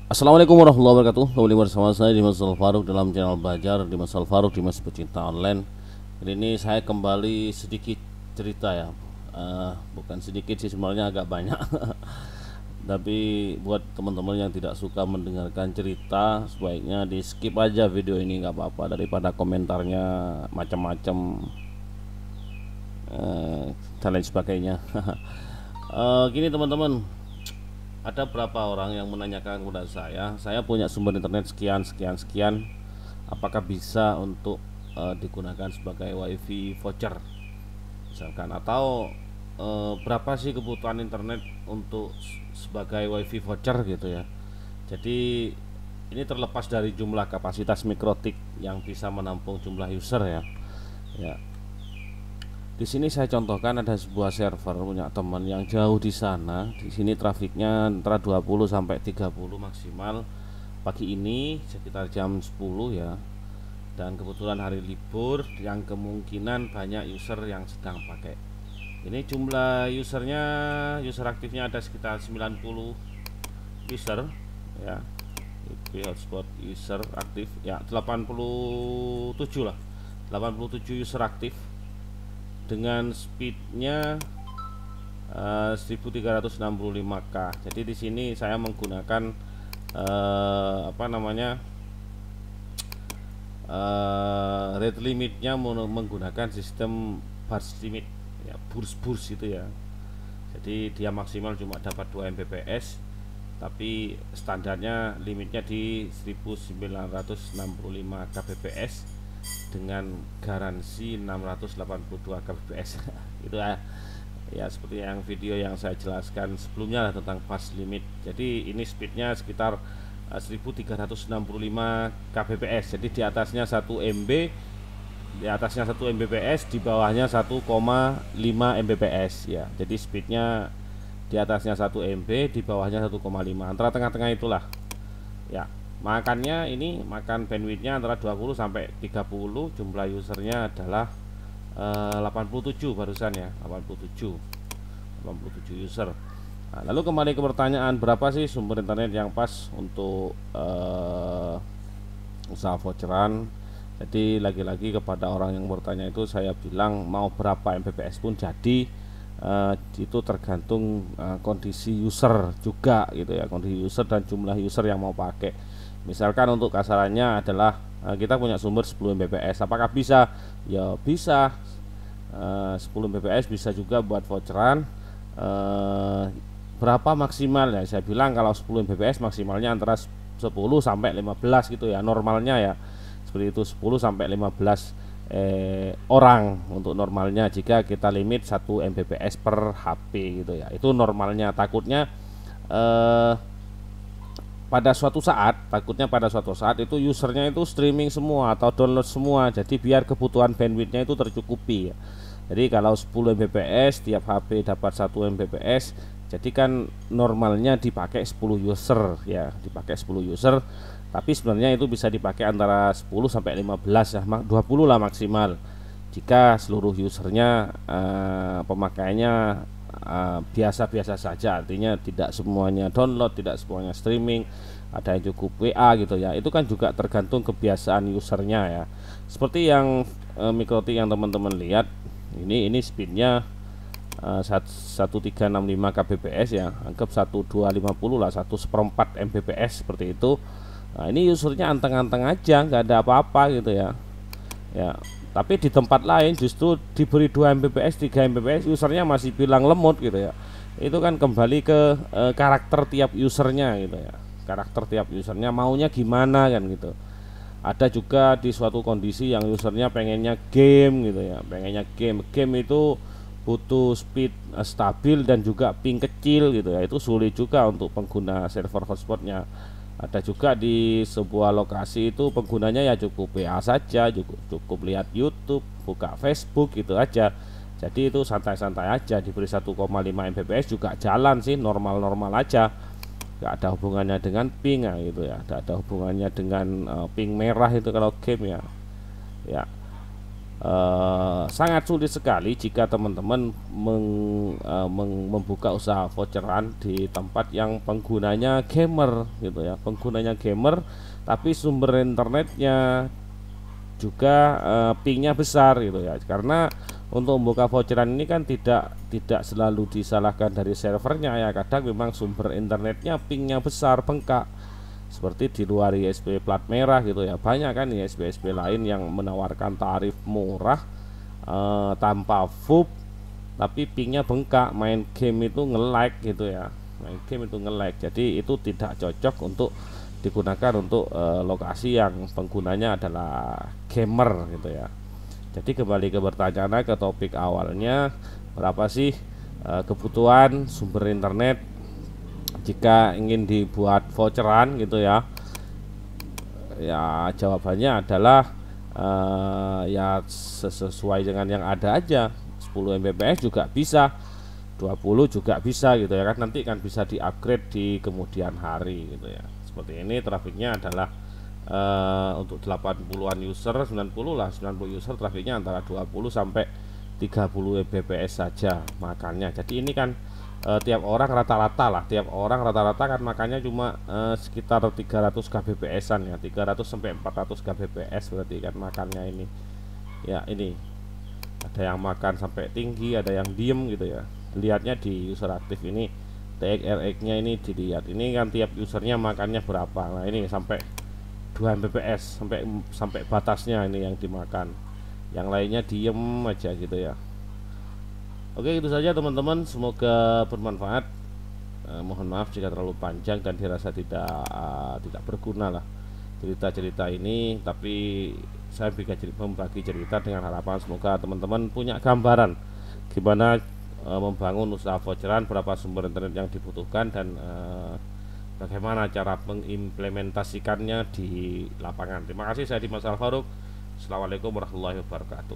Assalamualaikum warahmatullahi wabarakatuh. Kembali bersama saya Dimas Al-Faruq dalam channel Belajar Dimas Al-Faruq Dimas Pecinta Online. Kali ini saya kembali sedikit cerita ya. Bukan sedikit sih, sebenarnya agak banyak. Tapi buat teman-teman yang tidak suka mendengarkan cerita, sebaiknya di skip aja video ini, nggak apa-apa, daripada komentarnya macam-macam dan lain sebagainya. Gini teman-teman, ada berapa orang yang menanyakan kepada saya punya sumber internet sekian sekian sekian, apakah bisa untuk digunakan sebagai wifi voucher misalkan, atau berapa sih kebutuhan internet untuk sebagai wifi voucher gitu ya. Jadi ini terlepas dari jumlah kapasitas mikrotik yang bisa menampung jumlah user ya. Ya, di sini saya contohkan ada sebuah server punya teman yang jauh di sana. Di sini trafiknya antara 20 sampai 30 maksimal. Pagi ini sekitar jam 10 ya. Dan kebetulan hari libur yang kemungkinan banyak user yang sedang pakai. Ini jumlah usernya, user aktifnya ada sekitar 90 user ya. IP hotspot user aktif ya 87 lah. 87 user aktif dengan speednya 1365K. Jadi di sini saya menggunakan rate limitnya menggunakan sistem burst limit ya, burst itu ya. Jadi dia maksimal cuma dapat 2 Mbps, tapi standarnya limitnya di 1965 kbps dengan garansi 682 kbps. Itu ya seperti yang video yang saya jelaskan sebelumnya tentang fast limit. Jadi ini speednya sekitar 1365 kbps. Jadi di atasnya 1 MB, di atasnya 1 Mbps, di bawahnya 1,5 Mbps ya. Jadi speednya di atasnya 1 MB, di bawahnya 1,5, antara tengah-tengah itulah ya. Makannya ini makan bandwidthnya antara 20 sampai 30. Jumlah usernya adalah 87 barusan ya, 87 user. Nah, lalu kembali ke pertanyaan, berapa sih sumber internet yang pas untuk usaha voucheran. Jadi lagi-lagi kepada orang yang bertanya itu saya bilang mau berapa Mbps pun jadi. Itu tergantung kondisi user juga gitu ya, kondisi user dan jumlah user yang mau pakai. Misalkan untuk kasarannya adalah kita punya sumber 10 Mbps, apakah bisa? Ya bisa. 10 Mbps bisa juga buat voucheran. Berapa maksimal ya? Saya bilang kalau 10 Mbps maksimalnya antara 10 sampai 15 gitu ya, normalnya ya. Seperti itu, 10 sampai 15 orang untuk normalnya. Jika kita limit 1 Mbps per HP gitu ya, itu normalnya. Takutnya pada suatu saat itu usernya itu streaming semua atau download semua. Jadi biar kebutuhan bandwidthnya itu tercukupi ya. Jadi kalau 10 Mbps tiap HP dapat 1 Mbps, jadi kan normalnya dipakai 10 user ya, dipakai 10 user. Tapi sebenarnya itu bisa dipakai antara 10 sampai 15 ya, 20 lah maksimal. Jika seluruh usernya pemakaiannya biasa-biasa saja, artinya tidak semuanya download, tidak semuanya streaming, ada yang cukup WA gitu ya. Itu kan juga tergantung kebiasaan usernya ya. Seperti yang mikrotik yang teman-teman lihat, ini speednya 1365 kbps ya, anggap 1250 lah, 1/4 Mbps seperti itu. Nah, ini usernya anteng-anteng aja, nggak ada apa-apa gitu ya. Ya, tapi di tempat lain justru diberi 2 Mbps, 3 Mbps, usernya masih bilang lemot gitu ya. Itu kan kembali ke karakter tiap usernya gitu ya. Karakter tiap usernya maunya gimana kan gitu. Ada juga di suatu kondisi yang usernya pengennya game gitu ya, pengennya game itu butuh speed stabil dan juga ping kecil gitu ya. Itu sulit juga untuk pengguna server hotspotnya. Ada juga di sebuah lokasi itu penggunanya ya cukup WA saja, cukup lihat YouTube, buka Facebook gitu aja. Jadi itu santai-santai aja, diberi 1,5 Mbps juga jalan sih, normal-normal aja. Gak ada hubungannya dengan ping ya gitu ya, gak ada hubungannya dengan ping merah itu kalau game ya. Ya, sangat sulit sekali jika teman-teman membuka usaha voucheran di tempat yang penggunanya gamer gitu ya, penggunanya gamer tapi sumber internetnya juga pingnya besar gitu ya. Karena untuk membuka voucheran ini kan tidak selalu disalahkan dari servernya ya, kadang memang sumber internetnya pingnya besar, bengkak, seperti di luar ISP plat merah gitu ya. Banyak kan ISP-ISP lain yang menawarkan tarif murah tanpa VUP tapi pingnya bengkak, main game itu nge-lag gitu ya, main game itu nge-lag. Jadi itu tidak cocok untuk digunakan untuk lokasi yang penggunanya adalah gamer gitu ya. Jadi kembali ke pertanyaan, ke topik awalnya, berapa sih kebutuhan sumber internet jika ingin dibuat voucheran gitu ya. Ya jawabannya adalah ya sesuai dengan yang ada aja. 10 Mbps juga bisa, 20 juga bisa gitu ya kan, nanti kan bisa di-upgrade di kemudian hari gitu ya. Seperti ini trafiknya adalah untuk 80-an user, 90 lah, 90 user trafiknya antara 20 sampai 30 Mbps saja makannya. Jadi ini kan tiap orang rata-rata lah, tiap orang rata-rata kan makannya cuma sekitar 300 Kbps-an ya, 300 sampai 400 Kbps berarti kan makannya ini. Ya ini ada yang makan sampai tinggi, ada yang diem gitu ya. Lihatnya di user aktif ini, TXRX nya ini dilihat, ini kan tiap usernya makannya berapa. Nah ini sampai 2 Mbps, sampai batasnya ini yang dimakan, yang lainnya diem aja gitu ya. Oke, itu saja teman-teman, semoga bermanfaat. Mohon maaf jika terlalu panjang dan dirasa tidak berguna lah cerita-cerita ini, tapi saya membagi cerita dengan harapan semoga teman-teman punya gambaran gimana membangun usaha voucheran, berapa sumber internet yang dibutuhkan, dan bagaimana cara mengimplementasikannya di lapangan. Terima kasih, saya Dimas Al Farouk. Assalamualaikum warahmatullahi wabarakatuh.